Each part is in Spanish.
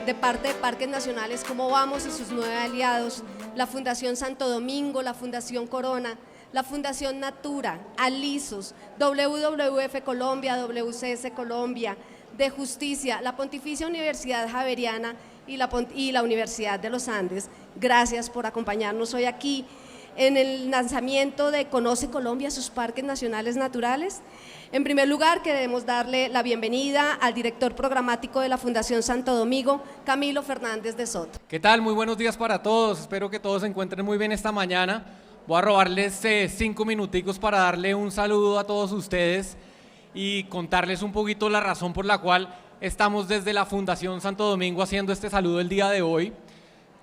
De parte de Parques Nacionales, ¿cómo vamos? Y sus 9 aliados, la Fundación Santo Domingo, la Fundación Corona, la Fundación Natura, Alisos, WWF Colombia, WCS Colombia, de Justicia, la Pontificia Universidad Javeriana y la Universidad de los Andes. Gracias por acompañarnos hoy aquí en el lanzamiento de Conoce Colombia, sus parques nacionales naturales. En primer lugar, queremos darle la bienvenida al director programático de la Fundación Santo Domingo, Camilo Fernández de Soto. ¿Qué tal? Muy buenos días para todos. Espero que todos se encuentren muy bien esta mañana. Voy a robarles 5 minuticos para darle un saludo a todos ustedes y contarles un poquito la razón por la cual estamos desde la Fundación Santo Domingo haciendo este saludo el día de hoy.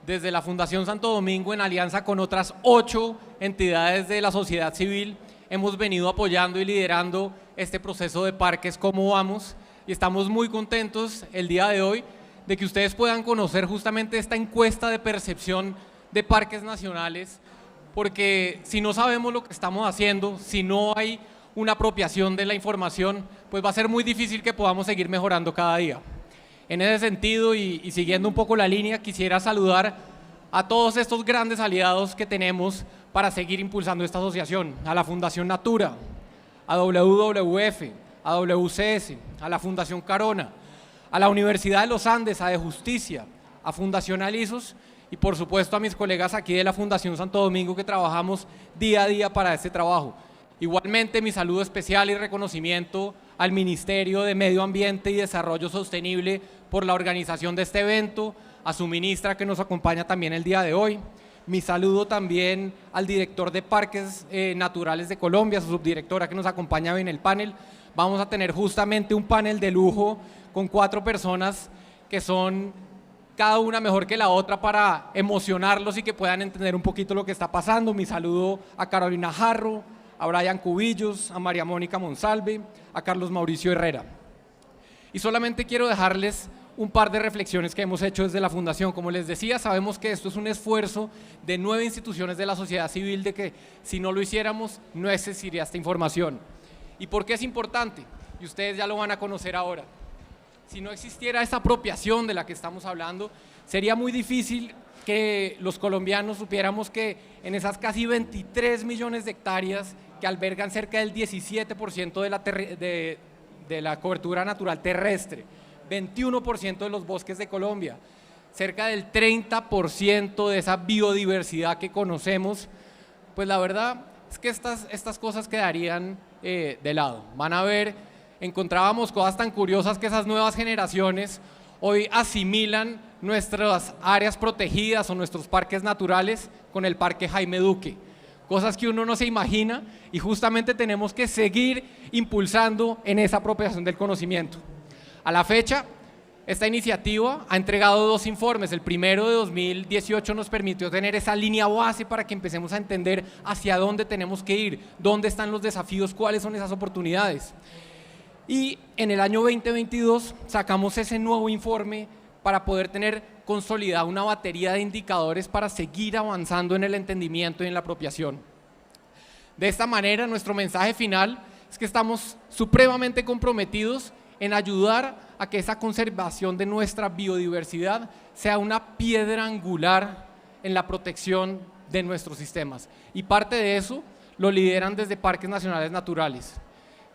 Desde la Fundación Santo Domingo, en alianza con otras 8 entidades de la sociedad civil, hemos venido apoyando y liderando este proceso de parques Cómo Vamos, y estamos muy contentos el día de hoy de que ustedes puedan conocer justamente esta encuesta de percepción de parques nacionales, porque si no sabemos lo que estamos haciendo, si no hay una apropiación de la información, pues va a ser muy difícil que podamos seguir mejorando cada día. En ese sentido, y siguiendo un poco la línea, quisiera saludar a todos estos grandes aliados que tenemos para seguir impulsando esta asociación: a la Fundación Natura, a WWF, a WCS, a la Fundación Corona, a la Universidad de los Andes, a De Justicia, a Fundación Alisos y por supuesto a mis colegas aquí de la Fundación Santo Domingo, que trabajamos día a día para este trabajo. Igualmente, mi saludo especial y reconocimiento al Ministerio de Medio Ambiente y Desarrollo Sostenible por la organización de este evento, a su ministra que nos acompaña también el día de hoy. Mi saludo también al director de Parques Naturales de Colombia, su subdirectora que nos acompaña hoy en el panel. Vamos a tener justamente un panel de lujo con 4 personas que son cada una mejor que la otra para emocionarlos y que puedan entender un poquito lo que está pasando. Mi saludo a Carolina Jarro, a Brian Cubillos, a María Mónica Monsalve, a Carlos Mauricio Herrera. Y solamente quiero dejarles un par de reflexiones que hemos hecho desde la Fundación. Como les decía, sabemos que esto es un esfuerzo de 9 instituciones de la sociedad civil, de que si no lo hiciéramos no existiría esta información. ¿Y por qué es importante? Y ustedes ya lo van a conocer ahora. Si no existiera esta apropiación de la que estamos hablando, sería muy difícil que los colombianos supiéramos que en esas casi 23 millones de hectáreas que albergan cerca del 17% de la cobertura natural terrestre, 21% de los bosques de Colombia, cerca del 30% de esa biodiversidad que conocemos, pues la verdad es que estas cosas quedarían de lado. Van a ver, encontrábamos cosas tan curiosas que esas nuevas generaciones hoy asimilan nuestras áreas protegidas o nuestros parques naturales con el Parque Jaime Duque, cosas que uno no se imagina, y justamente tenemos que seguir impulsando en esa apropiación del conocimiento. A la fecha, esta iniciativa ha entregado 2 informes. El primero, de 2018, nos permitió tener esa línea base para que empecemos a entender hacia dónde tenemos que ir, dónde están los desafíos, cuáles son esas oportunidades. Y en el año 2022 sacamos ese nuevo informe para poder tener consolidada una batería de indicadores para seguir avanzando en el entendimiento y en la apropiación. De esta manera, nuestro mensaje final es que estamos supremamente comprometidos en ayudar a que esa conservación de nuestra biodiversidad sea una piedra angular en la protección de nuestros sistemas. Y parte de eso lo lideran desde Parques Nacionales Naturales.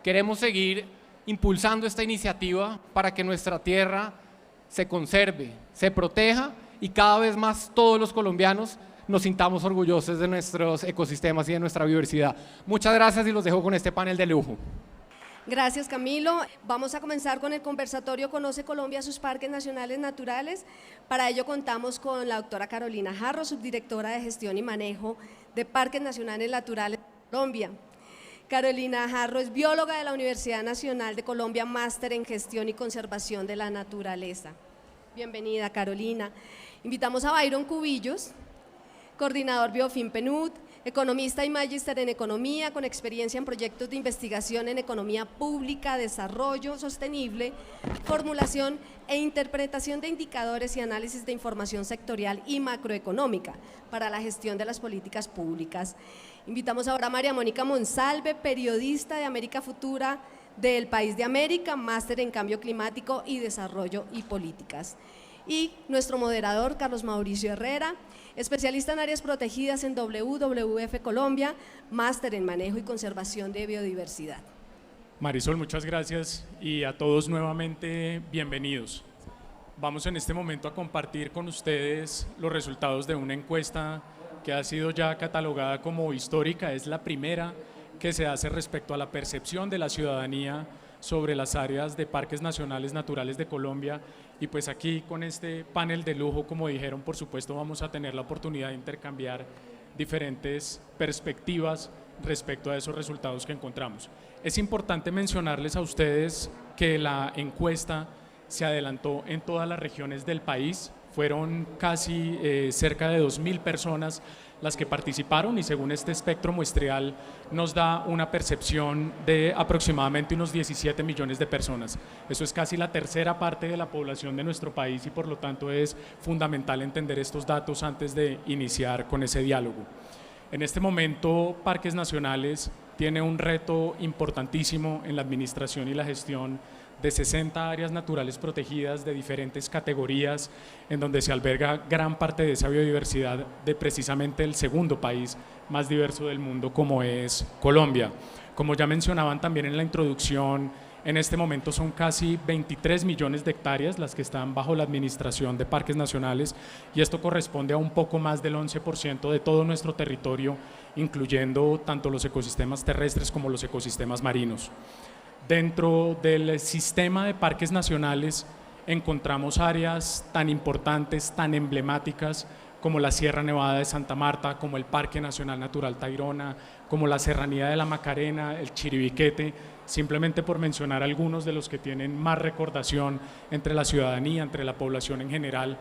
Queremos seguir impulsando esta iniciativa para que nuestra tierra se conserve, se proteja y cada vez más todos los colombianos nos sintamos orgullosos de nuestros ecosistemas y de nuestra biodiversidad. Muchas gracias y los dejo con este panel de lujo. Gracias, Camilo. Vamos a comenzar con el conversatorio Conoce Colombia, sus parques nacionales naturales. Para ello contamos con la doctora Carolina Jarro, subdirectora de Gestión y Manejo de Parques Nacionales Naturales de Colombia. Carolina Jarro es bióloga de la Universidad Nacional de Colombia, máster en Gestión y Conservación de la Naturaleza. Bienvenida, Carolina. Invitamos a Byron Cubillos, coordinador Biofin PNUD, economista y magíster en economía, con experiencia en proyectos de investigación en economía pública, desarrollo sostenible, formulación e interpretación de indicadores y análisis de información sectorial y macroeconómica para la gestión de las políticas públicas. Invitamos ahora a María Mónica Monsalve, periodista de América Futura del País de América, máster en cambio climático y desarrollo y políticas. Y nuestro moderador, Carlos Mauricio Herrera, especialista en áreas protegidas en WWF Colombia, máster en manejo y conservación de biodiversidad. Marisol, muchas gracias y a todos nuevamente bienvenidos. Vamos en este momento a compartir con ustedes los resultados de una encuesta que ha sido ya catalogada como histórica. Es la primera que se hace respecto a la percepción de la ciudadanía sobre las áreas de parques nacionales naturales de Colombia, y pues aquí con este panel de lujo, como dijeron, por supuesto vamos a tener la oportunidad de intercambiar diferentes perspectivas respecto a esos resultados que encontramos. Es importante mencionarles a ustedes que la encuesta se adelantó en todas las regiones del país. Fueron casi cerca de 2.000 personas las que participaron, y según este espectro muestreal nos da una percepción de aproximadamente unos 17 millones de personas. Eso es casi la tercera parte de la población de nuestro país, y por lo tanto es fundamental entender estos datos antes de iniciar con ese diálogo. En este momento, Parques Nacionales tiene un reto importantísimo en la administración y la gestión de 60 áreas naturales protegidas de diferentes categorías, en donde se alberga gran parte de esa biodiversidad de precisamente el segundo país más diverso del mundo, como es Colombia. Como ya mencionaban también en la introducción, en este momento son casi 23 millones de hectáreas las que están bajo la administración de Parques Nacionales, y esto corresponde a un poco más del 11% de todo nuestro territorio, incluyendo tanto los ecosistemas terrestres como los ecosistemas marinos. Dentro del sistema de parques nacionales encontramos áreas tan importantes, tan emblemáticas como la Sierra Nevada de Santa Marta, como el Parque Nacional Natural Tayrona, como la Serranía de la Macarena, el Chiribiquete, simplemente por mencionar algunos de los que tienen más recordación entre la ciudadanía, entre la población en general.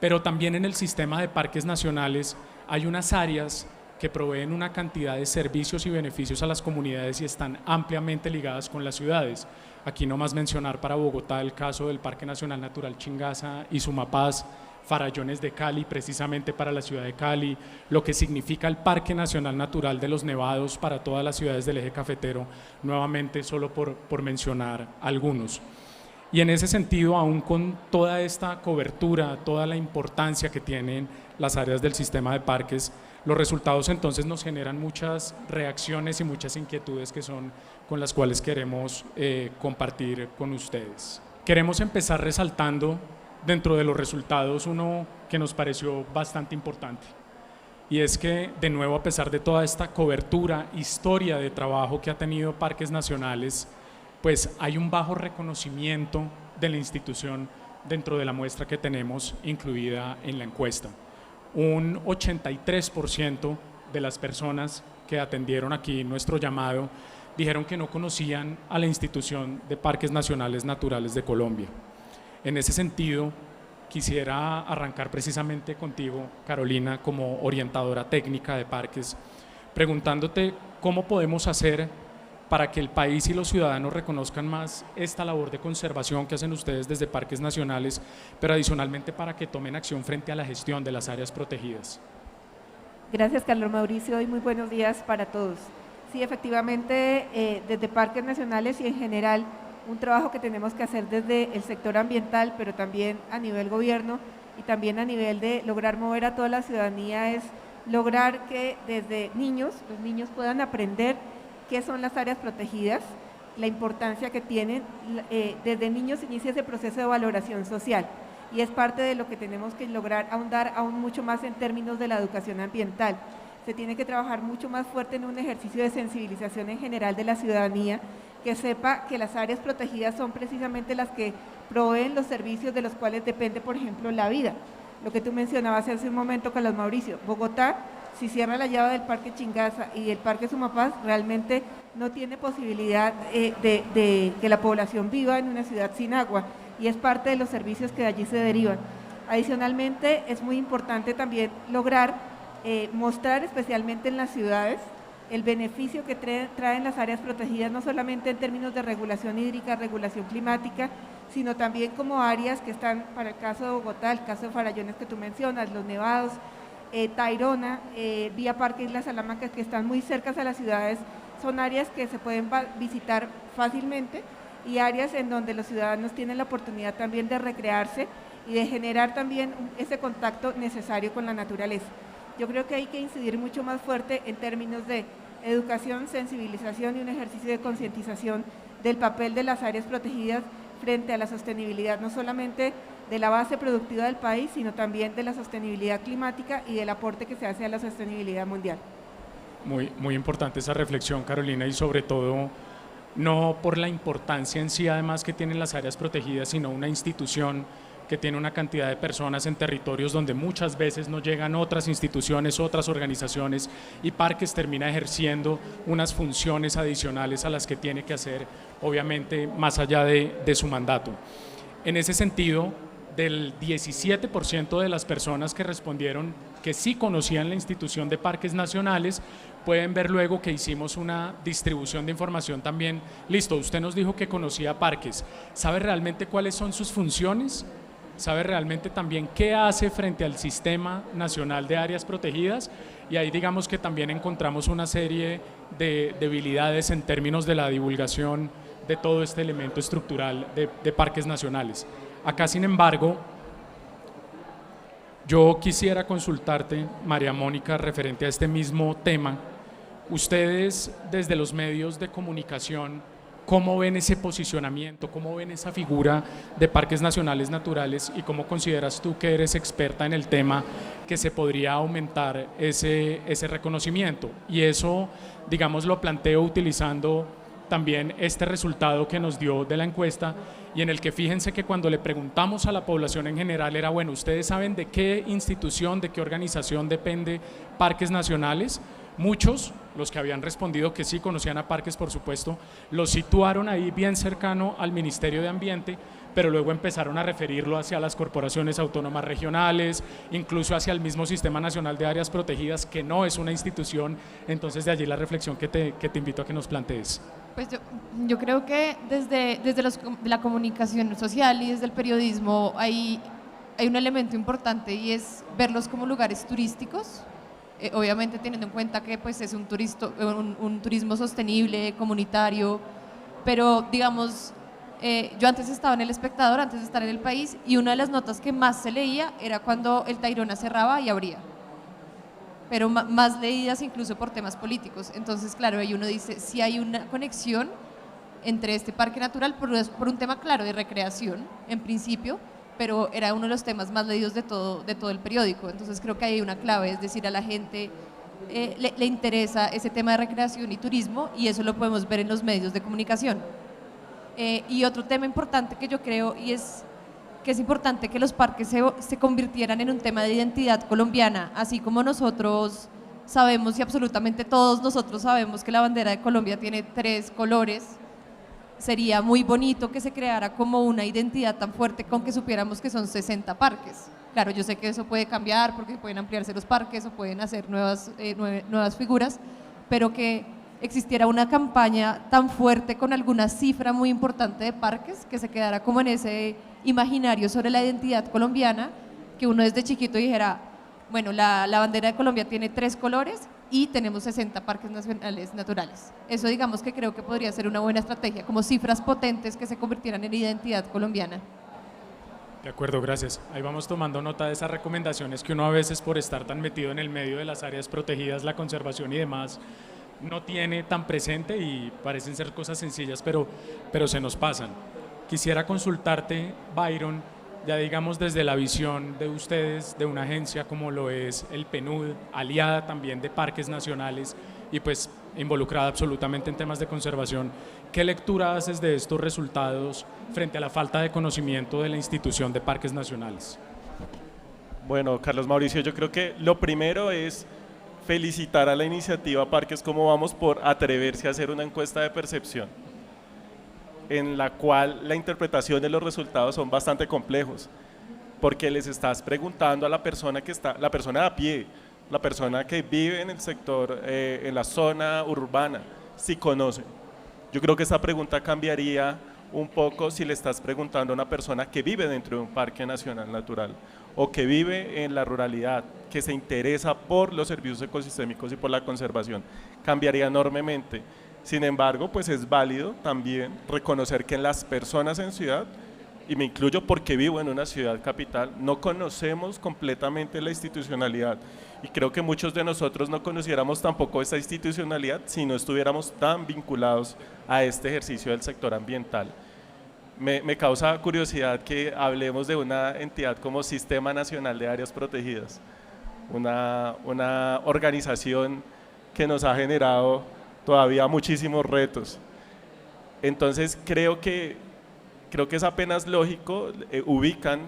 Pero también en el sistema de parques nacionales hay unas áreas que proveen una cantidad de servicios y beneficios a las comunidades y están ampliamente ligadas con las ciudades. Aquí nomás mencionar para Bogotá el caso del Parque Nacional Natural Chingaza y Sumapaz, Farallones de Cali, precisamente para la ciudad de Cali, lo que significa el Parque Nacional Natural de los Nevados para todas las ciudades del eje cafetero, nuevamente solo por mencionar algunos. Y en ese sentido, aún con toda esta cobertura, toda la importancia que tienen las áreas del sistema de parques, los resultados entonces nos generan muchas reacciones y muchas inquietudes que son con las cuales queremos compartir con ustedes. Queremos empezar resaltando dentro de los resultados uno que nos pareció bastante importante, y es que de nuevo, a pesar de toda esta cobertura, historia de trabajo que ha tenido Parques Nacionales, pues hay un bajo reconocimiento de la institución dentro de la muestra que tenemos incluida en la encuesta. Un 83% de las personas que atendieron aquí nuestro llamado dijeron que no conocían a la institución de Parques Nacionales Naturales de Colombia. En ese sentido, quisiera arrancar precisamente contigo, Carolina, como orientadora técnica de parques, preguntándote cómo podemos hacer para que el país y los ciudadanos reconozcan más esta labor de conservación que hacen ustedes desde Parques Nacionales, pero adicionalmente para que tomen acción frente a la gestión de las áreas protegidas. Gracias, Carlos Mauricio, y muy buenos días para todos. Sí, efectivamente, desde Parques Nacionales y en general, un trabajo que tenemos que hacer desde el sector ambiental, pero también a nivel gobierno y también a nivel de lograr mover a toda la ciudadanía, es lograr que desde niños, los niños puedan aprender qué son las áreas protegidas, la importancia que tienen. Desde niños se inicia ese proceso de valoración social, y es parte de lo que tenemos que lograr ahondar aún mucho más en términos de la educación ambiental. Se tiene que trabajar mucho más fuerte en un ejercicio de sensibilización en general de la ciudadanía, que sepa que las áreas protegidas son precisamente las que proveen los servicios de los cuales depende, por ejemplo, la vida. Lo que tú mencionabas hace un momento, Carlos Mauricio, Bogotá, si cierra la llave del Parque Chingaza y el Parque Sumapaz, realmente no tiene posibilidad de que la población viva en una ciudad sin agua, y es parte de los servicios que de allí se derivan. Adicionalmente, es muy importante también lograr mostrar especialmente en las ciudades el beneficio que traen las áreas protegidas, no solamente en términos de regulación hídrica, regulación climática, sino también como áreas que están, para el caso de Bogotá, el caso de Farallones que tú mencionas, los nevados, Tayrona, vía Parque Isla Salamanca, que están muy cercas a las ciudades, son áreas que se pueden visitar fácilmente y áreas en donde los ciudadanos tienen la oportunidad también de recrearse y de generar también ese contacto necesario con la naturaleza. Yo creo que hay que incidir mucho más fuerte en términos de educación, sensibilización y un ejercicio de concientización del papel de las áreas protegidas frente a la sostenibilidad, no solamente de la base productiva del país, sino también de la sostenibilidad climática y del aporte que se hace a la sostenibilidad mundial. Muy importante esa reflexión, Carolina, y sobre todo no por la importancia en sí además que tienen las áreas protegidas, sino una institución que tiene una cantidad de personas en territorios donde muchas veces no llegan otras instituciones, otras organizaciones, y Parques termina ejerciendo unas funciones adicionales a las que tiene que hacer, obviamente, más allá de su mandato. En ese sentido, del 17% de las personas que respondieron que sí conocían la institución de Parques Nacionales, pueden ver luego que hicimos una distribución de información también. Listo, usted nos dijo que conocía Parques, ¿sabe realmente cuáles son sus funciones? ¿Sabe realmente también qué hace frente al Sistema Nacional de Áreas Protegidas? Y ahí digamos que también encontramos una serie de debilidades en términos de la divulgación de todo este elemento estructural de parques nacionales. Acá, sin embargo, yo quisiera consultarte, María Mónica, referente a este mismo tema. Ustedes, desde los medios de comunicación, ¿cómo ven ese posicionamiento? ¿Cómo ven esa figura de parques nacionales naturales? ¿Y cómo consideras tú, que eres experta en el tema, que se podría aumentar ese reconocimiento? Y eso, digamos, lo planteo utilizando también este resultado que nos dio de la encuesta, y en el que fíjense que cuando le preguntamos a la población en general era, bueno, ¿ustedes saben de qué institución, de qué organización depende Parques Nacionales? Muchos, los que habían respondido que sí conocían a Parques, por supuesto, los situaron ahí bien cercano al Ministerio de Ambiente, pero luego empezaron a referirlo hacia las corporaciones autónomas regionales, incluso hacia el mismo Sistema Nacional de Áreas Protegidas, que no es una institución. Entonces, de allí la reflexión que te invito a que nos plantees. Pues yo creo que desde la comunicación social y desde el periodismo hay un elemento importante, y es verlos como lugares turísticos, obviamente teniendo en cuenta que pues es un turismo sostenible, comunitario, pero digamos, yo antes estaba en El Espectador, antes de estar en El País, y una de las notas que más se leía era cuando el Tayrona cerraba y abría, pero más leídas incluso por temas políticos. Entonces, claro, ahí uno dice, si hay una conexión entre este parque natural por un tema claro de recreación, en principio, pero era uno de los temas más leídos de todo el periódico. Entonces creo que hay una clave, es decir, a la gente le interesa ese tema de recreación y turismo, y eso lo podemos ver en los medios de comunicación. Y otro tema importante que yo creo, y es que es importante que los parques se convirtieran en un tema de identidad colombiana, así como nosotros sabemos, y absolutamente todos nosotros sabemos, que la bandera de Colombia tiene 3 colores. Sería muy bonito que se creara como una identidad tan fuerte con que supiéramos que son 60 parques. Claro, yo sé que eso puede cambiar porque pueden ampliarse los parques o pueden hacer nuevas figuras, pero que existiera una campaña tan fuerte con alguna cifra muy importante de parques, que se quedara como en ese imaginario sobre la identidad colombiana, que uno desde chiquito dijera, bueno, la bandera de Colombia tiene 3 colores y tenemos 60 parques nacionales naturales. Eso, digamos, que creo que podría ser una buena estrategia, como cifras potentes que se convirtieran en identidad colombiana. De acuerdo, gracias. Ahí vamos tomando nota de esas recomendaciones que uno a veces, por estar tan metido en el medio de las áreas protegidas, la conservación y demás, no tiene tan presente, y parecen ser cosas sencillas, pero se nos pasan. Quisiera consultarte, Byron, ya digamos desde la visión de ustedes, de una agencia como lo es el PNUD, aliada también de Parques Nacionales y pues involucrada absolutamente en temas de conservación, ¿qué lectura haces de estos resultados frente a la falta de conocimiento de la institución de Parques Nacionales? Bueno, Carlos Mauricio, yo creo que lo primero es felicitar a la iniciativa Parques Como Vamos por atreverse a hacer una encuesta de percepción, en la cual la interpretación de los resultados son bastante complejos, porque les estás preguntando a la persona la persona de a pie, la persona que vive en el sector, en la zona urbana, si conoce. Yo creo que esta pregunta cambiaría un poco si le estás preguntando a una persona que vive dentro de un parque nacional natural o que vive en la ruralidad, que se interesa por los servicios ecosistémicos y por la conservación. Cambiaría enormemente. Sin embargo, pues es válido también reconocer que las personas en ciudad, y me incluyo porque vivo en una ciudad capital, no conocemos completamente la institucionalidad, y creo que muchos de nosotros no conociéramos tampoco esa institucionalidad si no estuviéramos tan vinculados a este ejercicio del sector ambiental. Me causa curiosidad que hablemos de una entidad como Sistema Nacional de Áreas Protegidas, una organización que nos ha generado todavía muchísimos retos. Entonces creo que es apenas lógico, ubican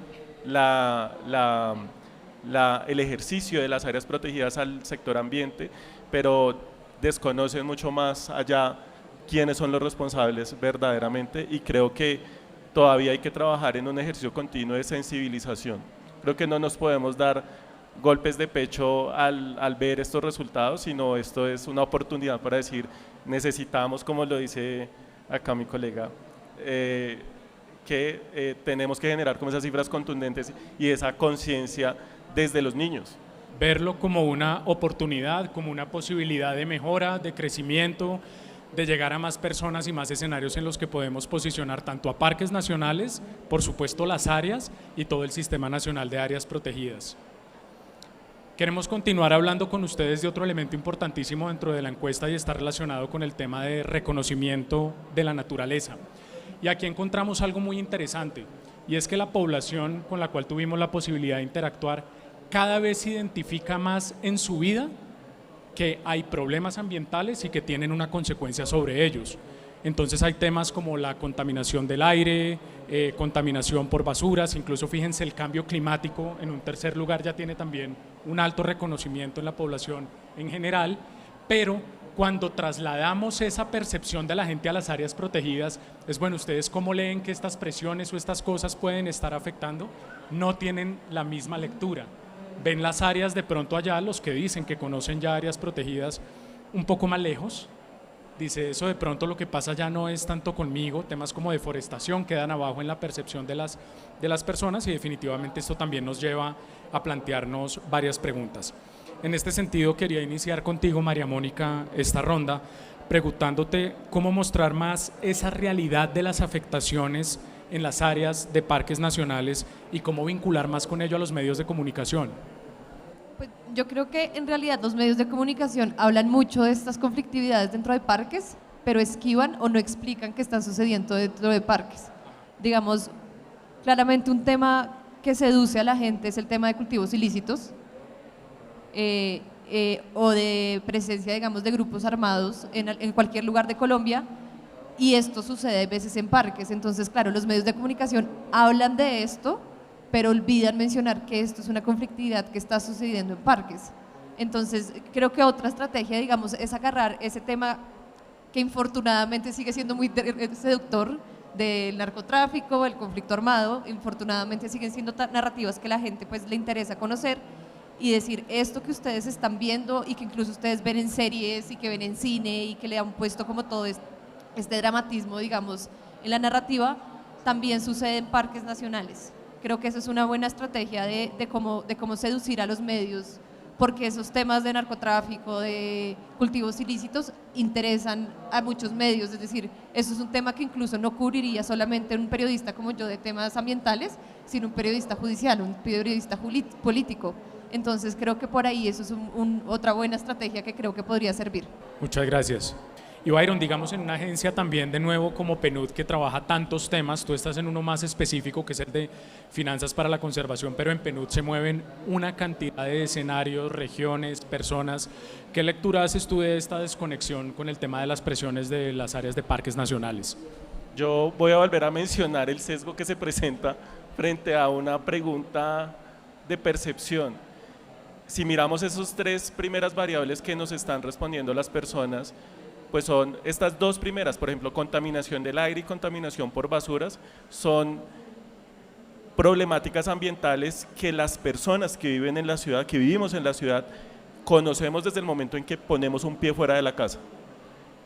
el ejercicio de las áreas protegidas al sector ambiente, pero desconocen mucho más allá quiénes son los responsables verdaderamente, y creo que todavía hay que trabajar en un ejercicio continuo de sensibilización. Creo que no nos podemos dar golpes de pecho al ver estos resultados, sino esto es una oportunidad para decir, necesitamos, como lo dice acá mi colega, que tenemos que generar como esas cifras contundentes y esa conciencia desde los niños. Verlo como una oportunidad, como una posibilidad de mejora, de crecimiento, de llegar a más personas y más escenarios en los que podemos posicionar tanto a parques nacionales, por supuesto las áreas y todo el Sistema Nacional de Áreas Protegidas. Queremos continuar hablando con ustedes de otro elemento importantísimo dentro de la encuesta y está relacionado con el tema de reconocimiento de la naturaleza. Y aquí encontramos algo muy interesante, y es que la población con la cual tuvimos la posibilidad de interactuar cada vez se identifica más en su vida que hay problemas ambientales y que tienen una consecuencia sobre ellos. Entonces hay temas como la contaminación del aire, contaminación por basuras, incluso fíjense el cambio climático en un tercer lugar ya tiene también un alto reconocimiento en la población en general, pero cuando trasladamos esa percepción de la gente a las áreas protegidas, es bueno, ¿ustedes cómo leen que estas presiones o estas cosas pueden estar afectando? No tienen la misma lectura. Ven las áreas de pronto allá, los que dicen que conocen ya áreas protegidas un poco más lejos, dice eso de pronto lo que pasa ya no es tanto conmigo, temas como deforestación quedan abajo en la percepción de las personas y definitivamente esto también nos lleva a plantearnos varias preguntas. En este sentido quería iniciar contigo, María Mónica, esta ronda preguntándote cómo mostrar más esa realidad de las afectaciones en las áreas de parques nacionales y cómo vincular más con ello a los medios de comunicación. Pues yo creo que en realidad los medios de comunicación hablan mucho de estas conflictividades dentro de parques, pero esquivan o no explican qué está sucediendo dentro de parques. Digamos, claramente un tema que seduce a la gente es el tema de cultivos ilícitos o de presencia, digamos, de grupos armados en cualquier lugar de Colombia, y esto sucede a veces en parques. Entonces, claro, los medios de comunicación hablan de esto, pero olvidan mencionar que esto es una conflictividad que está sucediendo en parques. Entonces, creo que otra estrategia, digamos, es agarrar ese tema que infortunadamente sigue siendo muy seductor del narcotráfico, el conflicto armado, infortunadamente siguen siendo narrativas que la gente pues le interesa conocer, y decir esto que ustedes están viendo y que incluso ustedes ven en series y que ven en cine y que le han puesto como todo este dramatismo, digamos, en la narrativa, también sucede en parques nacionales. Creo que eso es una buena estrategia de cómo seducir a los medios, porque esos temas de narcotráfico, de cultivos ilícitos, interesan a muchos medios. Es decir, eso es un tema que incluso no cubriría solamente un periodista como yo de temas ambientales, sino un periodista judicial, un periodista político. Entonces creo que por ahí eso es otra buena estrategia que creo que podría servir. Muchas gracias. Y Byron, digamos en una agencia también de nuevo como PNUD que trabaja tantos temas, tú estás en uno más específico que es el de finanzas para la conservación, pero en PNUD se mueven una cantidad de escenarios, regiones, personas. ¿Qué lectura haces tú de esta desconexión con el tema de las presiones de las áreas de parques nacionales? Yo voy a volver a mencionar el sesgo que se presenta frente a una pregunta de percepción. Si miramos esas tres primeras variables que nos están respondiendo las personas, pues son estas dos primeras, por ejemplo, contaminación del aire y contaminación por basuras, son problemáticas ambientales que las personas que viven en la ciudad, que vivimos en la ciudad, conocemos desde el momento en que ponemos un pie fuera de la casa.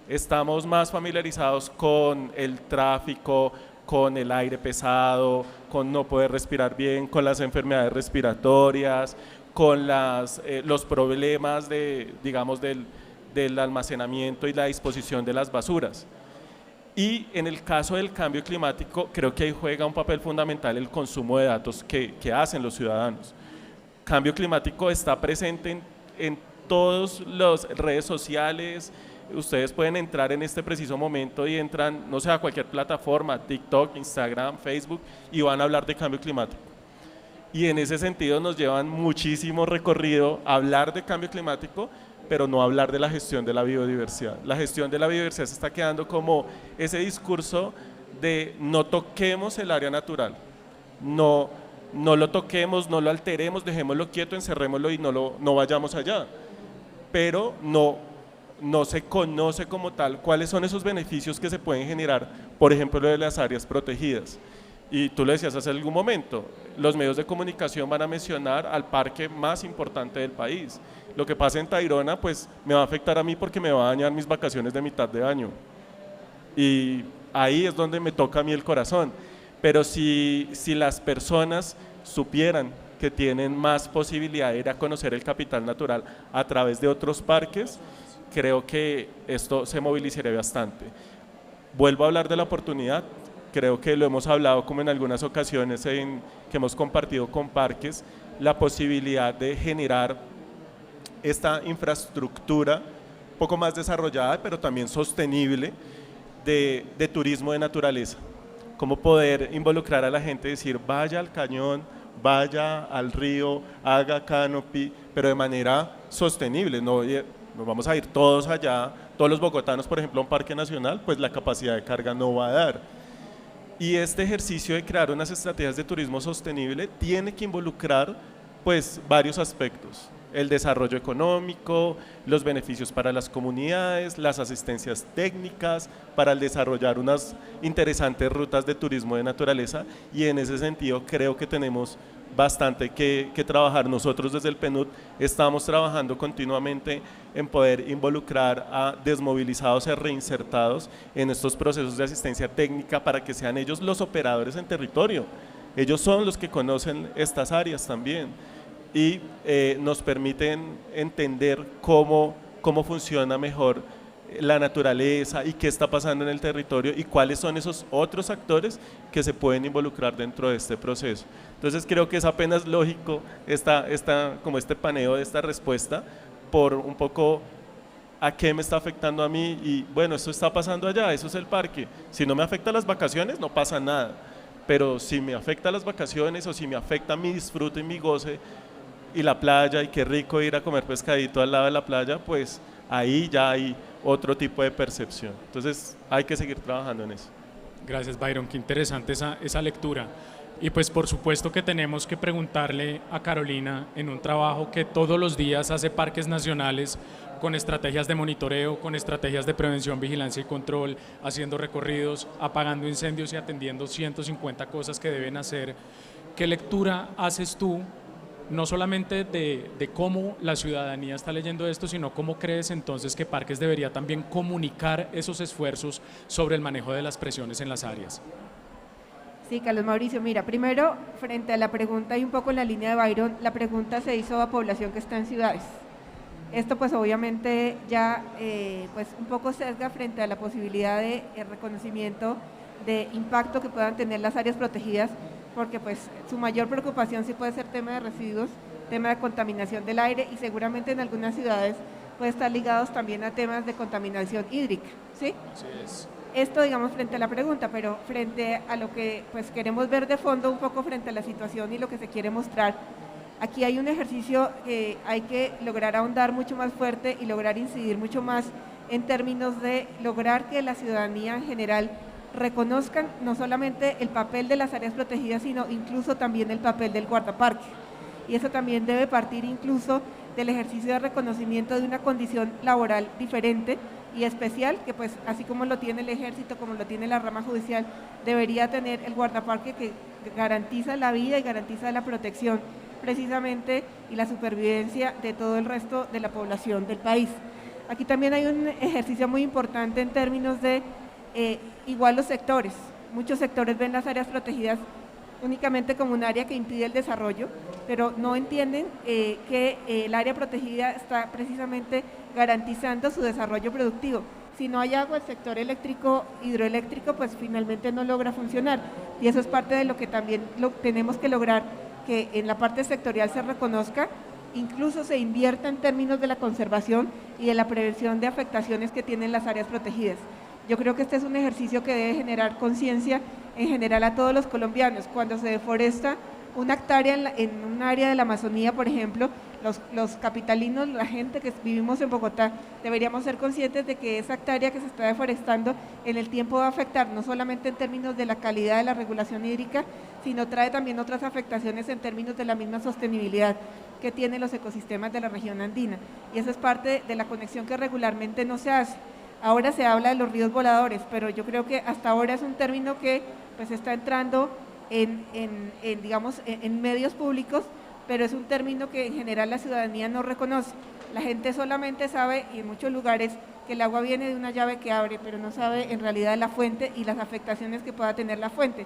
Estamos más familiarizados con el tráfico, con el aire pesado, con no poder respirar bien, con las enfermedades respiratorias, con los problemas digamos, del almacenamiento y la disposición de las basuras. Y en el caso del cambio climático, creo que ahí juega un papel fundamental el consumo de datos que hacen los ciudadanos. Cambio climático está presente en todas las redes sociales. Ustedes pueden entrar en este preciso momento y entran, no sé, a cualquier plataforma, TikTok, Instagram, Facebook, y van a hablar de cambio climático. Y en ese sentido nos llevan muchísimo recorrido a hablar de cambio climático, pero no hablar de la gestión de la biodiversidad. La gestión de la biodiversidad se está quedando como ese discurso de no toquemos el área natural, no lo toquemos, no lo alteremos, dejémoslo quieto, encerrémoslo y no vayamos allá. Pero no se conoce como tal cuáles son esos beneficios que se pueden generar, por ejemplo, lo de las áreas protegidas. Y tú lo decías hace algún momento, los medios de comunicación van a mencionar al parque más importante del país. Lo que pasa en Tayrona, pues me va a afectar a mí porque me va a dañar mis vacaciones de mitad de año. Y ahí es donde me toca a mí el corazón. Pero si las personas supieran que tienen más posibilidad de ir a conocer el capital natural a través de otros parques, creo que esto se movilizaría bastante. Vuelvo a hablar de la oportunidad. Creo que lo hemos hablado como en algunas ocasiones que hemos compartido con parques, la posibilidad de generar esta infraestructura un poco más desarrollada, pero también sostenible de turismo de naturaleza. Cómo poder involucrar a la gente, decir vaya al cañón, vaya al río, haga canopy, pero de manera sostenible, no nos vamos a ir todos allá, todos los bogotanos, por ejemplo, a un parque nacional, pues la capacidad de carga no va a dar. Y este ejercicio de crear unas estrategias de turismo sostenible tiene que involucrar pues varios aspectos: el desarrollo económico, los beneficios para las comunidades, las asistencias técnicas para el desarrollar unas interesantes rutas de turismo de naturaleza, y en ese sentido creo que tenemos bastante que trabajar. Nosotros desde el PNUD estamos trabajando continuamente en poder involucrar a desmovilizados y reinsertados en estos procesos de asistencia técnica para que sean ellos los operadores en territorio. Ellos son los que conocen estas áreas también y nos permiten entender cómo funciona mejor la naturaleza y qué está pasando en el territorio y cuáles son esos otros actores que se pueden involucrar dentro de este proceso. Entonces creo que es apenas lógico como este paneo de esta respuesta por un poco a qué me está afectando a mí y bueno, esto está pasando allá, eso es el parque. Si no me afecta las vacaciones no pasa nada, pero si me afecta las vacaciones o si me afecta mi disfrute y mi goce y la playa y qué rico ir a comer pescadito al lado de la playa, pues ahí ya hay otro tipo de percepción. Entonces hay que seguir trabajando en eso. Gracias, Byron, qué interesante esa lectura. Y pues por supuesto que tenemos que preguntarle a Carolina en un trabajo que todos los días hace Parques Nacionales con estrategias de monitoreo, con estrategias de prevención, vigilancia y control, haciendo recorridos, apagando incendios y atendiendo 150 cosas que deben hacer. ¿Qué lectura haces tú? No solamente de cómo la ciudadanía está leyendo esto, sino cómo crees entonces que Parques debería también comunicar esos esfuerzos sobre el manejo de las presiones en las áreas. Sí, Carlos Mauricio, mira, primero, frente a la pregunta y un poco en la línea de Byron, la pregunta se hizo a población que está en ciudades. Esto pues obviamente ya pues un poco sesga frente a la posibilidad de reconocimiento de impacto que puedan tener las áreas protegidas, porque pues su mayor preocupación sí puede ser tema de residuos, tema de contaminación del aire y seguramente en algunas ciudades puede estar ligados también a temas de contaminación hídrica, ¿sí? Así es. Esto digamos frente a la pregunta, pero frente a lo que pues queremos ver de fondo un poco frente a la situación y lo que se quiere mostrar, aquí hay un ejercicio que hay que lograr ahondar mucho más fuerte y lograr incidir mucho más en términos de lograr que la ciudadanía en general reconozcan no solamente el papel de las áreas protegidas, sino incluso también el papel del guardaparque. Y eso también debe partir incluso del ejercicio de reconocimiento de una condición laboral diferente y especial, que pues así como lo tiene el ejército, como lo tiene la rama judicial, debería tener el guardaparque, que garantiza la vida y garantiza la protección precisamente y la supervivencia de todo el resto de la población del país. Aquí también hay un ejercicio muy importante en términos de igual los sectores. Muchos sectores ven las áreas protegidas únicamente como un área que impide el desarrollo, pero no entienden que el área protegida está precisamente garantizando su desarrollo productivo. Si no hay agua, el sector eléctrico, hidroeléctrico, pues finalmente no logra funcionar. Y eso es parte de lo que también tenemos que lograr, que en la parte sectorial se reconozca, incluso se invierta en términos de la conservación y de la prevención de afectaciones que tienen las áreas protegidas. Yo creo que este es un ejercicio que debe generar conciencia en general a todos los colombianos. Cuando se deforesta una hectárea en un área de la Amazonía, por ejemplo, los capitalinos, la gente que vivimos en Bogotá, deberíamos ser conscientes de que esa hectárea que se está deforestando en el tiempo va a afectar no solamente en términos de la calidad de la regulación hídrica, sino trae también otras afectaciones en términos de la misma sostenibilidad que tienen los ecosistemas de la región andina. Y eso es parte de la conexión que regularmente no se hace. Ahora se habla de los ríos voladores, pero yo creo que hasta ahora es un término que pues está entrando en medios públicos, pero es un término que en general la ciudadanía no reconoce. La gente solamente sabe, y en muchos lugares, que el agua viene de una llave que abre, pero no sabe en realidad la fuente y las afectaciones que pueda tener la fuente.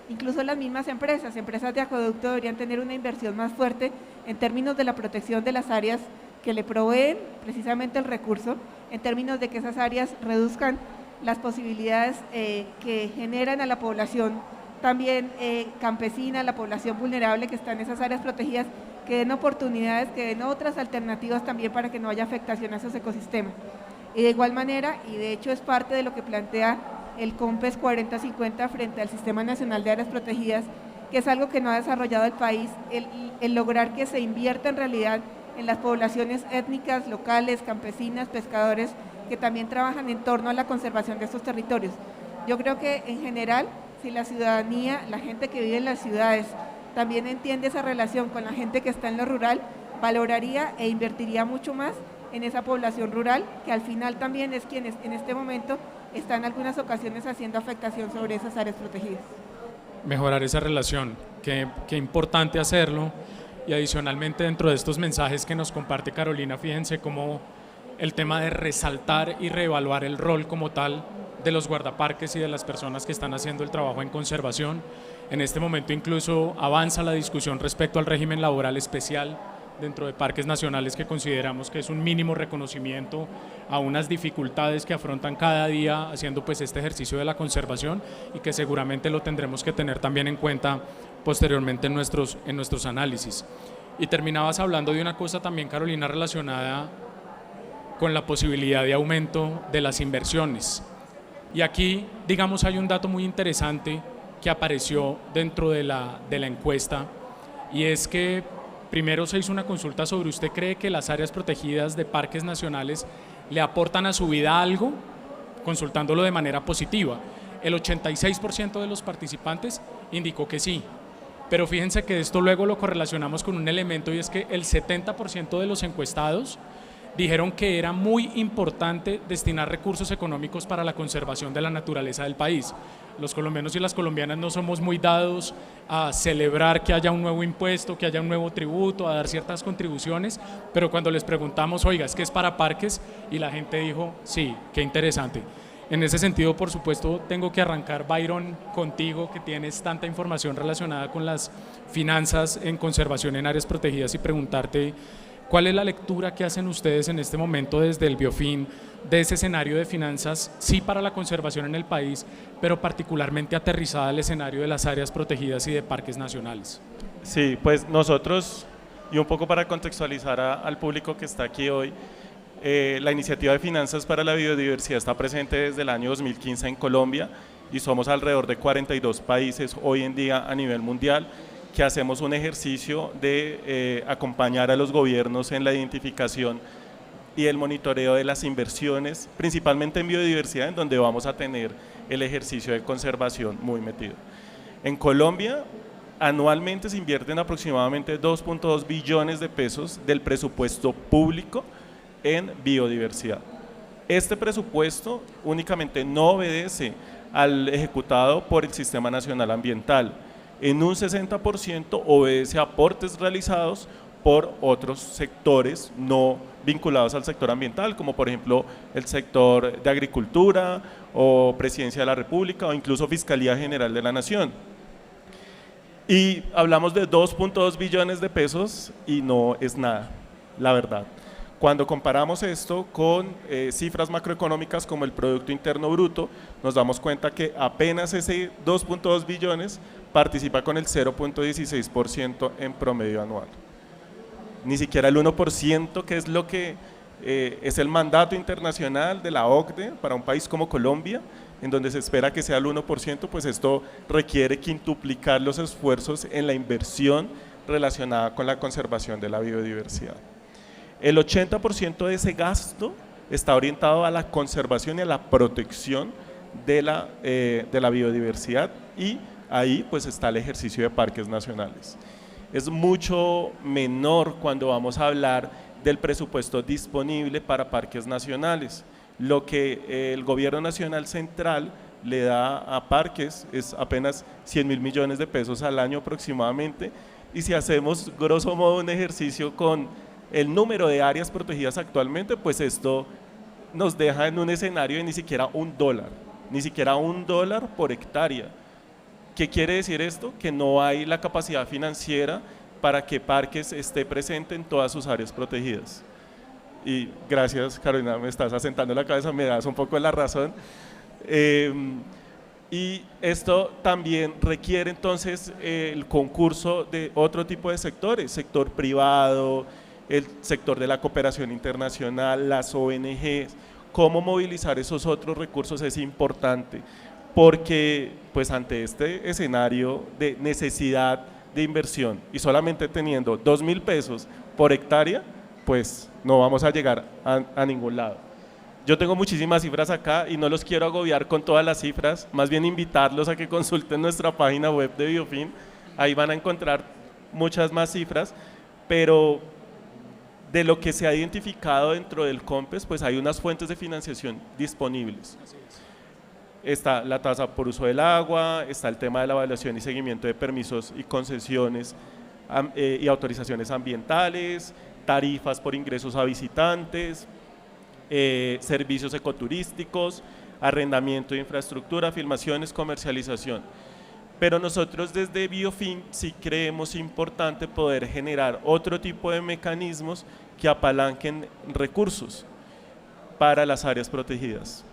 Incluso las mismas empresas de acueducto deberían tener una inversión más fuerte en términos de la protección de las áreas que le proveen precisamente el recurso, en términos de que esas áreas reduzcan las posibilidades que generan a la población también campesina, la población vulnerable que está en esas áreas protegidas, que den oportunidades, que den otras alternativas también para que no haya afectación a esos ecosistemas. Y de igual manera, y de hecho es parte de lo que plantea el COMPES 4050 frente al Sistema Nacional de Áreas Protegidas, que es algo que no ha desarrollado el país, el lograr que se invierta en realidad en las poblaciones étnicas, locales, campesinas, pescadores, que también trabajan en torno a la conservación de estos territorios. Yo creo que en general, si la ciudadanía, la gente que vive en las ciudades, también entiende esa relación con la gente que está en lo rural, valoraría e invertiría mucho más en esa población rural, que al final también es quienes en este momento está en algunas ocasiones haciendo afectación sobre esas áreas protegidas. Mejorar esa relación, qué importante hacerlo. Y adicionalmente, dentro de estos mensajes que nos comparte Carolina, fíjense cómo el tema de resaltar y reevaluar el rol como tal de los guardaparques y de las personas que están haciendo el trabajo en conservación. En este momento incluso avanza la discusión respecto al régimen laboral especial dentro de parques nacionales, que consideramos que es un mínimo reconocimiento a unas dificultades que afrontan cada día haciendo pues este ejercicio de la conservación, y que seguramente lo tendremos que tener también en cuenta posteriormente en nuestros análisis. Y terminabas hablando de una cosa también, Carolina, relacionada con la posibilidad de aumento de las inversiones. Y aquí, digamos, hay un dato muy interesante que apareció dentro de la encuesta, y es que primero se hizo una consulta sobre ¿usted cree que las áreas protegidas de parques nacionales le aportan a su vida algo? Consultándolo de manera positiva. El 86% de los participantes indicó que sí. Pero fíjense que esto luego lo correlacionamos con un elemento, y es que el 70% de los encuestados dijeron que era muy importante destinar recursos económicos para la conservación de la naturaleza del país. Los colombianos y las colombianas no somos muy dados a celebrar que haya un nuevo impuesto, que haya un nuevo tributo, a dar ciertas contribuciones, pero cuando les preguntamos, oiga, ¿es que es para parques? Y la gente dijo, sí, qué interesante. En ese sentido, por supuesto, tengo que arrancar, Byron, contigo, que tienes tanta información relacionada con las finanzas en conservación en áreas protegidas, y preguntarte cuál es la lectura que hacen ustedes en este momento desde el Biofin de ese escenario de finanzas, sí para la conservación en el país, pero particularmente aterrizada al escenario de las áreas protegidas y de parques nacionales. Sí, pues nosotros, y un poco para contextualizar al público que está aquí hoy, la iniciativa de finanzas para la biodiversidad está presente desde el año 2015 en Colombia, y somos alrededor de 42 países hoy en día a nivel mundial que hacemos un ejercicio de acompañar a los gobiernos en la identificación y el monitoreo de las inversiones, principalmente en biodiversidad, en donde vamos a tener el ejercicio de conservación muy metido. En Colombia, anualmente se invierten aproximadamente 2.2 billones de pesos del presupuesto público en biodiversidad. Este presupuesto únicamente no obedece al ejecutado por el Sistema Nacional Ambiental. en un 60% obedece a aportes realizados por otros sectores no vinculados al sector ambiental, como por ejemplo el sector de agricultura o Presidencia de la República o incluso Fiscalía General de la Nación. Y hablamos de 2.2 billones de pesos y no es nada, la verdad. Cuando comparamos esto con cifras macroeconómicas como el Producto Interno Bruto, nos damos cuenta que apenas ese 2.2 billones participa con el 0.16% en promedio anual. Ni siquiera el 1%, que es lo que es el mandato internacional de la OCDE para un país como Colombia, en donde se espera que sea el 1%, pues esto requiere quintuplicar los esfuerzos en la inversión relacionada con la conservación de la biodiversidad. El 80% de ese gasto está orientado a la conservación y a la protección de la biodiversidad, y ahí pues está el ejercicio de parques nacionales. Es mucho menor cuando vamos a hablar del presupuesto disponible para parques nacionales. Lo que el gobierno nacional central le da a parques es apenas 100.000 millones de pesos al año aproximadamente, y si hacemos grosso modo un ejercicio con el número de áreas protegidas actualmente, pues esto nos deja en un escenario de ni siquiera $1 por hectárea. ¿Qué quiere decir esto? Que no hay la capacidad financiera para que Parques esté presente en todas sus áreas protegidas. Y gracias, Carolina, me estás asentando la cabeza, me das un poco la razón. Y esto también requiere entonces el concurso de otro tipo de sectores, sector privado, el sector de la cooperación internacional, las ONGs. Cómo movilizar esos otros recursos es importante, porque pues ante este escenario de necesidad de inversión y solamente teniendo 2.000 pesos por hectárea, pues no vamos a llegar a ningún lado. Yo tengo muchísimas cifras acá y no los quiero agobiar con todas las cifras, más bien invitarlos a que consulten nuestra página web de Biofin, ahí van a encontrar muchas más cifras, pero de lo que se ha identificado dentro del COMPES, pues hay unas fuentes de financiación disponibles. Está la tasa por uso del agua, está el tema de la evaluación y seguimiento de permisos y concesiones y autorizaciones ambientales, tarifas por ingresos a visitantes, servicios ecoturísticos, arrendamiento de infraestructura, filmaciones, comercialización. Pero nosotros desde Biofin sí creemos importante poder generar otro tipo de mecanismos que apalanquen recursos para las áreas protegidas.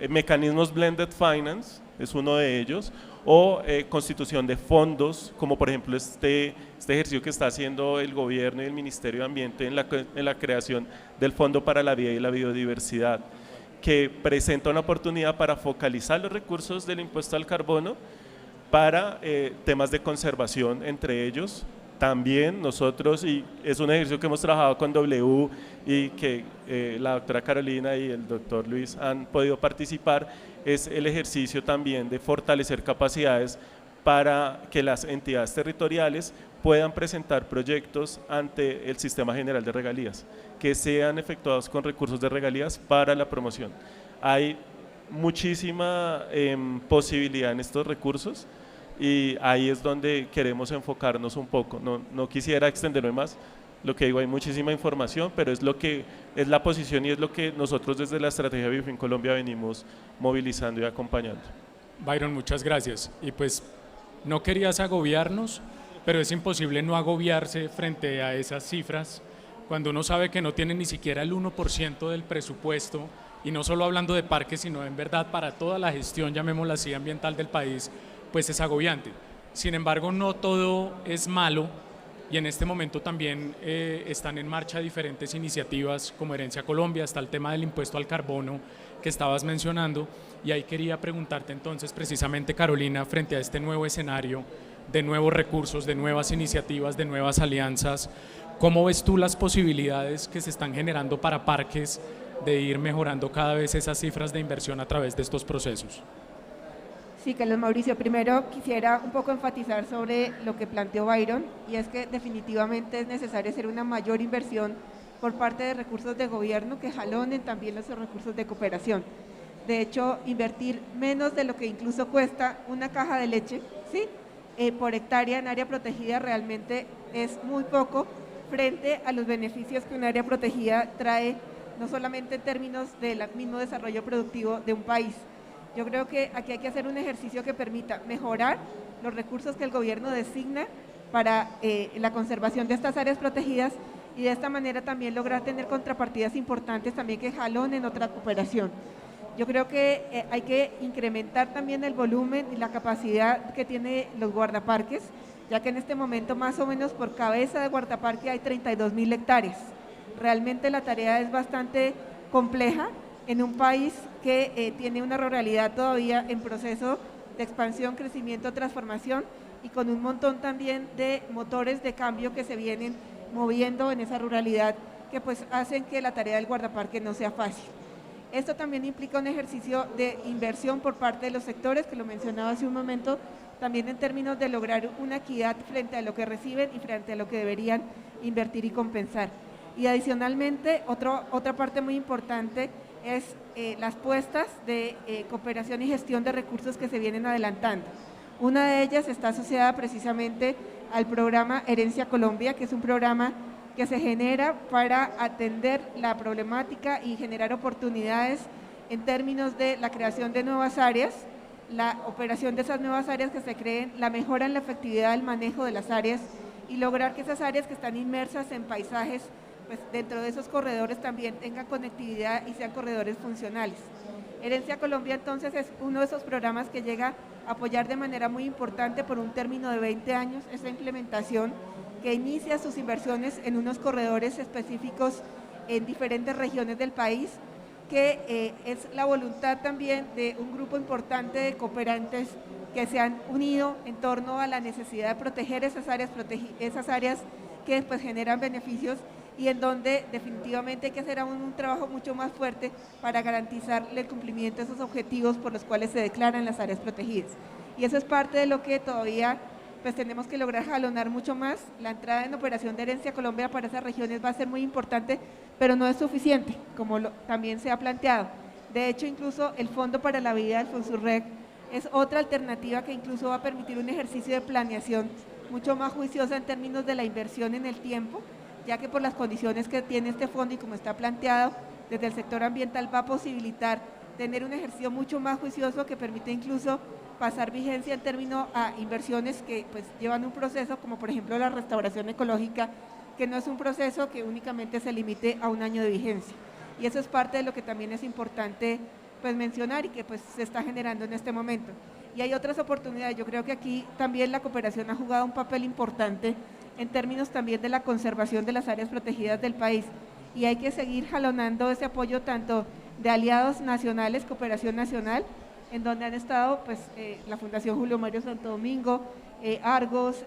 Mecanismos Blended Finance es uno de ellos, o constitución de fondos, como por ejemplo este ejercicio que está haciendo el gobierno y el Ministerio de Ambiente en la creación del Fondo para la Vida y la Biodiversidad, que presenta una oportunidad para focalizar los recursos del impuesto al carbono para temas de conservación, entre ellos. También nosotros, y es un ejercicio que hemos trabajado con W y que la doctora Carolina y el doctor Luis han podido participar, es el ejercicio también de fortalecer capacidades para que las entidades territoriales puedan presentar proyectos ante el Sistema General de Regalías, que sean efectuados con recursos de regalías para la promoción. Hay muchísima posibilidad en estos recursos, y ahí es donde queremos enfocarnos un poco. No quisiera extenderme más, lo que digo, hay muchísima información, pero es lo que es la posición y es lo que nosotros desde la estrategia Biofin Colombia venimos movilizando y acompañando. Byron, muchas gracias. Y pues no querías agobiarnos, pero es imposible no agobiarse frente a esas cifras cuando uno sabe que no tiene ni siquiera el 1% del presupuesto, y no solo hablando de parques, sino en verdad para toda la gestión, llamémosla así, ambiental del país, pues es agobiante. Sin embargo, no todo es malo, y en este momento también están en marcha diferentes iniciativas como Herencia Colombia, está el tema del impuesto al carbono que estabas mencionando, y ahí quería preguntarte entonces precisamente, Carolina, frente a este nuevo escenario de nuevos recursos, de nuevas iniciativas, de nuevas alianzas, ¿cómo ves tú las posibilidades que se están generando para parques de ir mejorando cada vez esas cifras de inversión a través de estos procesos? Sí, Carlos Mauricio, primero quisiera un poco enfatizar sobre lo que planteó Byron, y es que definitivamente es necesario hacer una mayor inversión por parte de recursos de gobierno que jalonen también los recursos de cooperación. De hecho, invertir menos de lo que incluso cuesta una caja de leche, ¿sí?, por hectárea en área protegida realmente es muy poco frente a los beneficios que un área protegida trae, no solamente en términos del mismo desarrollo productivo de un país. Yo creo que aquí hay que hacer un ejercicio que permita mejorar los recursos que el gobierno designa para la conservación de estas áreas protegidas y de esta manera también lograr tener contrapartidas importantes también que jalonen otra cooperación. Yo creo que hay que incrementar también el volumen y la capacidad que tienen los guardaparques, ya que en este momento más o menos por cabeza de guardaparque hay 32.000 hectáreas. Realmente la tarea es bastante compleja en un país que tiene una ruralidad todavía en proceso de expansión, crecimiento, transformación y con un montón también de motores de cambio que se vienen moviendo en esa ruralidad que pues hacen que la tarea del guardaparque no sea fácil. Esto también implica un ejercicio de inversión por parte de los sectores, que lo mencionaba hace un momento, también en términos de lograr una equidad frente a lo que reciben y frente a lo que deberían invertir y compensar. Y adicionalmente, otra parte muy importante es las puestas de cooperación y gestión de recursos que se vienen adelantando. Una de ellas está asociada precisamente al programa Herencia Colombia, que es un programa que se genera para atender la problemática y generar oportunidades en términos de la creación de nuevas áreas, la operación de esas nuevas áreas que se creen, la mejora en la efectividad del manejo de las áreas y lograr que esas áreas que están inmersas en paisajes, pues dentro de esos corredores también tengan conectividad y sean corredores funcionales. Herencia Colombia entonces es uno de esos programas que llega a apoyar de manera muy importante por un término de 20 años esa implementación que inicia sus inversiones en unos corredores específicos en diferentes regiones del país, que es la voluntad también de un grupo importante de cooperantes que se han unido en torno a la necesidad de proteger esas áreas que después generan beneficios y en donde definitivamente hay que hacer aún un trabajo mucho más fuerte para garantizar el cumplimiento de esos objetivos por los cuales se declaran las áreas protegidas. Y eso es parte de lo que todavía pues tenemos que lograr jalonar mucho más. La entrada en operación de Herencia Colombia para esas regiones va a ser muy importante, pero no es suficiente, como también se ha planteado. De hecho, incluso el Fondo para la Vida del Fonsurrec es otra alternativa que incluso va a permitir un ejercicio de planeación mucho más juiciosa en términos de la inversión en el tiempo, ya que por las condiciones que tiene este fondo y como está planteado, desde el sector ambiental va a posibilitar tener un ejercicio mucho más juicioso que permite incluso pasar vigencia en términos a inversiones que pues llevan un proceso, como por ejemplo la restauración ecológica, que no es un proceso que únicamente se limite a un año de vigencia. Y eso es parte de lo que también es importante pues mencionar y que pues se está generando en este momento. Y hay otras oportunidades. Yo creo que aquí también la cooperación ha jugado un papel importante en términos también de la conservación de las áreas protegidas del país. Y hay que seguir jalonando ese apoyo tanto de aliados nacionales, cooperación nacional, en donde han estado pues, la Fundación Julio Mario Santo Domingo, Argos,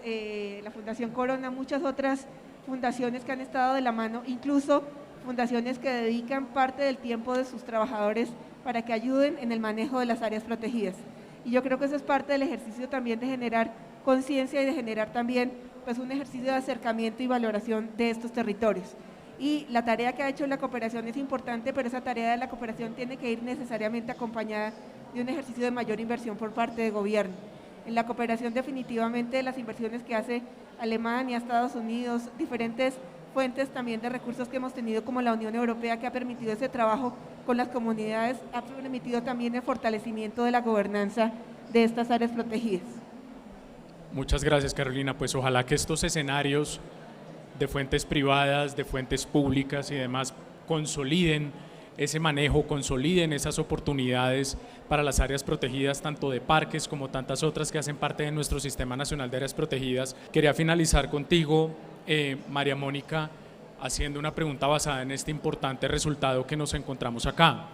la Fundación Corona, muchas otras fundaciones que han estado de la mano, incluso fundaciones que dedican parte del tiempo de sus trabajadores para que ayuden en el manejo de las áreas protegidas. Y yo creo que eso es parte del ejercicio también de generar conciencia y de generar también pues, un ejercicio de acercamiento y valoración de estos territorios. Y la tarea que ha hecho la cooperación es importante, pero esa tarea de la cooperación tiene que ir necesariamente acompañada de un ejercicio de mayor inversión por parte del gobierno. En la cooperación definitivamente las inversiones que hace Alemania, Estados Unidos, diferentes fuentes también de recursos que hemos tenido como la Unión Europea que ha permitido ese trabajo con las comunidades, ha permitido también el fortalecimiento de la gobernanza de estas áreas protegidas. Muchas gracias, Carolina. Pues ojalá que estos escenarios de fuentes privadas, de fuentes públicas y demás consoliden ese manejo, consoliden esas oportunidades para las áreas protegidas, tanto de parques como tantas otras que hacen parte de nuestro Sistema Nacional de Áreas Protegidas. Quería finalizar contigo, María Mónica, haciendo una pregunta basada en este importante resultado que nos encontramos acá,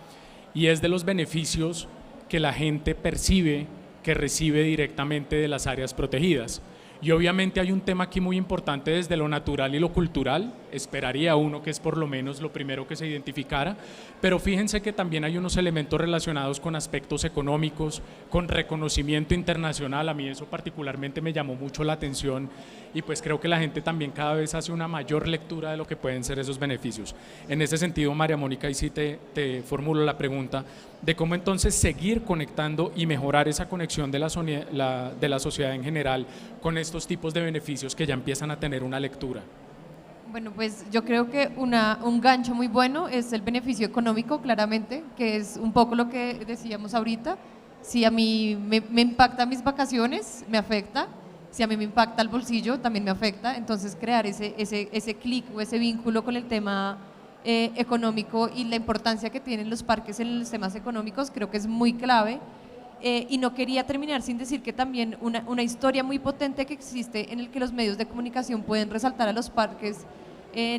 y es de los beneficios que la gente percibe, que recibe directamente de las áreas protegidas. Y obviamente hay un tema aquí muy importante desde lo natural y lo cultural, esperaría uno que es por lo menos lo primero que se identificara, pero fíjense que también hay unos elementos relacionados con aspectos económicos, con reconocimiento internacional. A mí eso particularmente me llamó mucho la atención y pues creo que la gente también cada vez hace una mayor lectura de lo que pueden ser esos beneficios. En ese sentido, María Mónica, y sí te formulo la pregunta de cómo entonces seguir conectando y mejorar esa conexión de la sociedad en general con estos tipos de beneficios que ya empiezan a tener una lectura. Bueno, pues yo creo que un gancho muy bueno es el beneficio económico, claramente, que es un poco lo que decíamos ahorita. Si a mí me impacta mis vacaciones, me afecta. Si a mí me impacta el bolsillo, también me afecta. Entonces, crear ese clic o ese vínculo con el tema económico y la importancia que tienen los parques en los temas económicos, creo que es muy clave. Y no quería terminar sin decir que también una historia muy potente que existe en el que los medios de comunicación pueden resaltar a los parques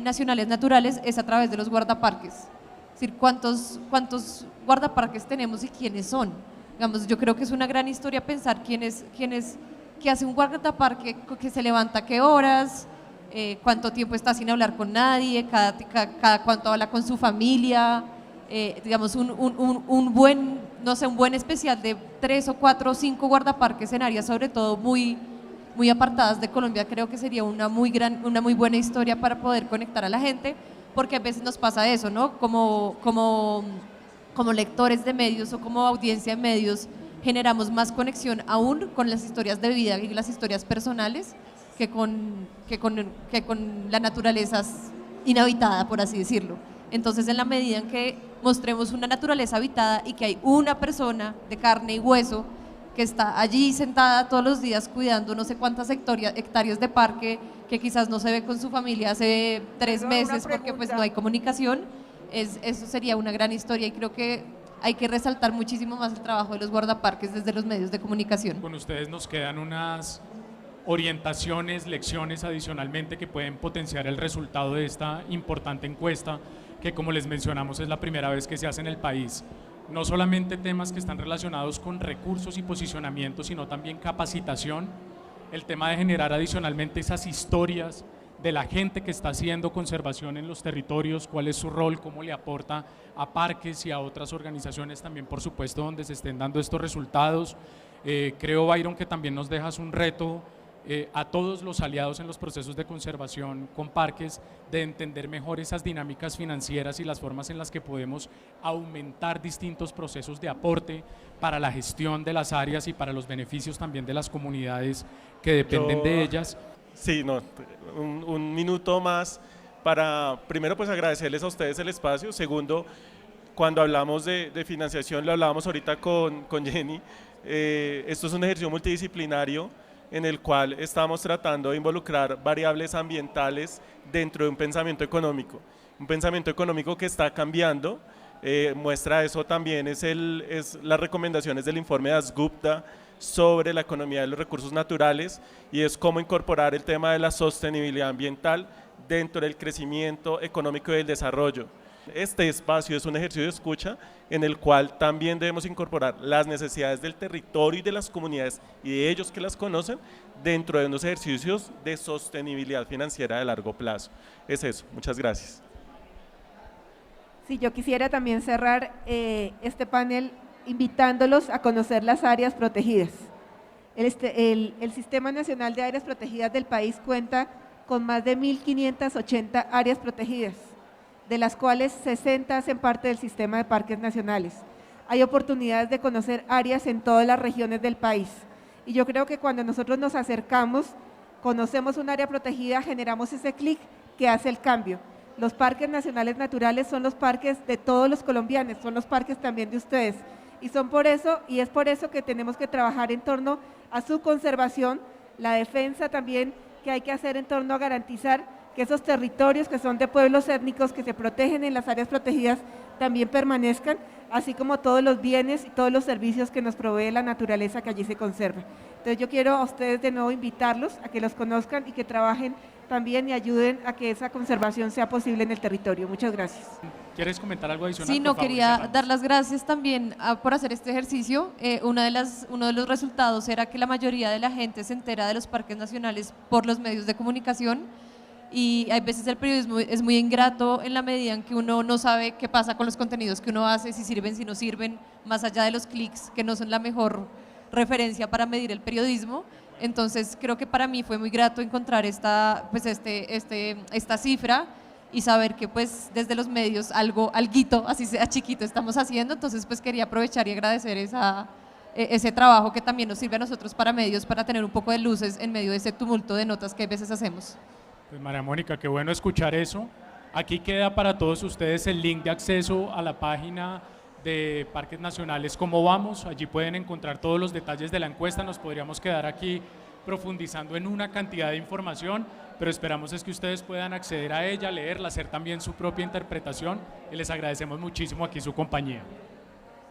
nacionales naturales es a través de los guardaparques. Es decir, ¿cuántos guardaparques tenemos y quiénes son? Digamos, yo creo que es una gran historia pensar qué hace un guardaparque, que se levanta a qué horas, cuánto tiempo está sin hablar con nadie, cada cuánto habla con su familia, digamos un buen especial de 3 o 4 o 5 guardaparques en áreas sobre todo muy apartadas de Colombia, creo que sería una muy buena historia para poder conectar a la gente, porque a veces nos pasa eso, ¿no? Como lectores de medios o como audiencia de medios generamos más conexión aún con las historias de vida y las historias personales que con la naturaleza inhabitada, por así decirlo. Entonces, en la medida en que mostremos una naturaleza habitada y que hay una persona de carne y hueso que está allí sentada todos los días cuidando no sé cuántas hectáreas de parque, que quizás no se ve con su familia hace 3 meses porque pues no hay comunicación, eso sería una gran historia y creo que hay que resaltar muchísimo más el trabajo de los guardaparques desde los medios de comunicación. Con ustedes nos quedan unas orientaciones, lecciones adicionalmente que pueden potenciar el resultado de esta importante encuesta, que como les mencionamos es la primera vez que se hace en el país. No solamente temas que están relacionados con recursos y posicionamiento, sino también capacitación, el tema de generar adicionalmente esas historias de la gente que está haciendo conservación en los territorios, cuál es su rol, cómo le aporta a parques y a otras organizaciones también, por supuesto, donde se estén dando estos resultados. Creo, Byron, que también nos dejas un reto a todos los aliados en los procesos de conservación con parques, de entender mejor esas dinámicas financieras y las formas en las que podemos aumentar distintos procesos de aporte para la gestión de las áreas y para los beneficios también de las comunidades que dependen de ellas. Sí, no, un minuto más para, primero pues agradecerles a ustedes el espacio, segundo, cuando hablamos de financiación, lo hablábamos ahorita con Jenny, esto es un ejercicio multidisciplinario en el cual estamos tratando de involucrar variables ambientales dentro de un pensamiento económico que está cambiando. Muestra eso también es las recomendaciones del informe de Dasgupta sobre la economía de los recursos naturales, y es cómo incorporar el tema de la sostenibilidad ambiental dentro del crecimiento económico y del desarrollo. Este espacio es un ejercicio de escucha en el cual también debemos incorporar las necesidades del territorio y de las comunidades y de ellos que las conocen dentro de unos ejercicios de sostenibilidad financiera de largo plazo. Es eso, muchas gracias. Sí, yo quisiera también cerrar este panel invitándolos a conocer las áreas protegidas. El Sistema Nacional de Áreas Protegidas del país cuenta con más de 1.580 áreas protegidas, de las cuales 60 hacen parte del sistema de parques nacionales. Hay oportunidades de conocer áreas en todas las regiones del país. Y yo creo que cuando nosotros nos acercamos, conocemos un área protegida, generamos ese clic que hace el cambio. Los parques nacionales naturales son los parques de todos los colombianos, son los parques también de ustedes. Y es por eso que tenemos que trabajar en torno a su conservación, la defensa también que hay que hacer en torno a garantizar que esos territorios que son de pueblos étnicos que se protegen en las áreas protegidas también permanezcan, así como todos los bienes y todos los servicios que nos provee la naturaleza que allí se conserva. Entonces yo quiero a ustedes de nuevo invitarlos a que los conozcan y que trabajen también y ayuden a que esa conservación sea posible en el territorio. Muchas gracias. ¿Quieres comentar algo adicional? Sí, no, quería dar las gracias también por hacer este ejercicio. Uno de los resultados era que la mayoría de la gente se entera de los parques nacionales por los medios de comunicación. y hay veces el periodismo es muy ingrato en la medida en que uno no sabe qué pasa con los contenidos que uno hace, si sirven, si no sirven, más allá de los clics, que no son la mejor referencia para medir el periodismo. Entonces creo que para mí fue muy grato encontrar esta cifra y saber que pues desde los medios alguito, así sea chiquito, estamos haciendo. Entonces pues quería aprovechar y agradecer ese trabajo que también nos sirve a nosotros para medios, para tener un poco de luces en medio de ese tumulto de notas que a veces hacemos. Pues María Mónica, qué bueno escuchar eso. Aquí queda para todos ustedes el link de acceso a la página de Parques Nacionales Cómo Vamos. Allí pueden encontrar todos los detalles de la encuesta. Nos podríamos quedar aquí profundizando en una cantidad de información, pero esperamos es que ustedes puedan acceder a ella, leerla, hacer también su propia interpretación, y les agradecemos muchísimo aquí su compañía.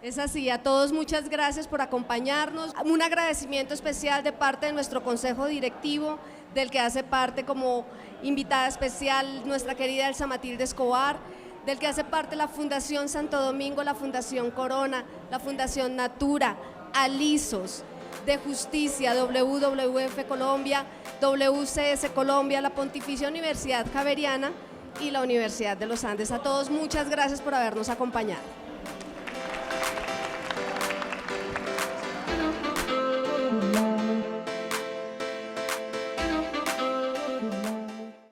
Es así, a todos muchas gracias por acompañarnos. Un agradecimiento especial de parte de nuestro consejo directivo, del que hace parte como invitada especial nuestra querida Elsa Matilde Escobar, del que hace parte la Fundación Santo Domingo, la Fundación Corona, la Fundación Natura, Alisos, de Justicia, WWF Colombia, WCS Colombia, la Pontificia Universidad Javeriana y la Universidad de los Andes. A todos muchas gracias por habernos acompañado.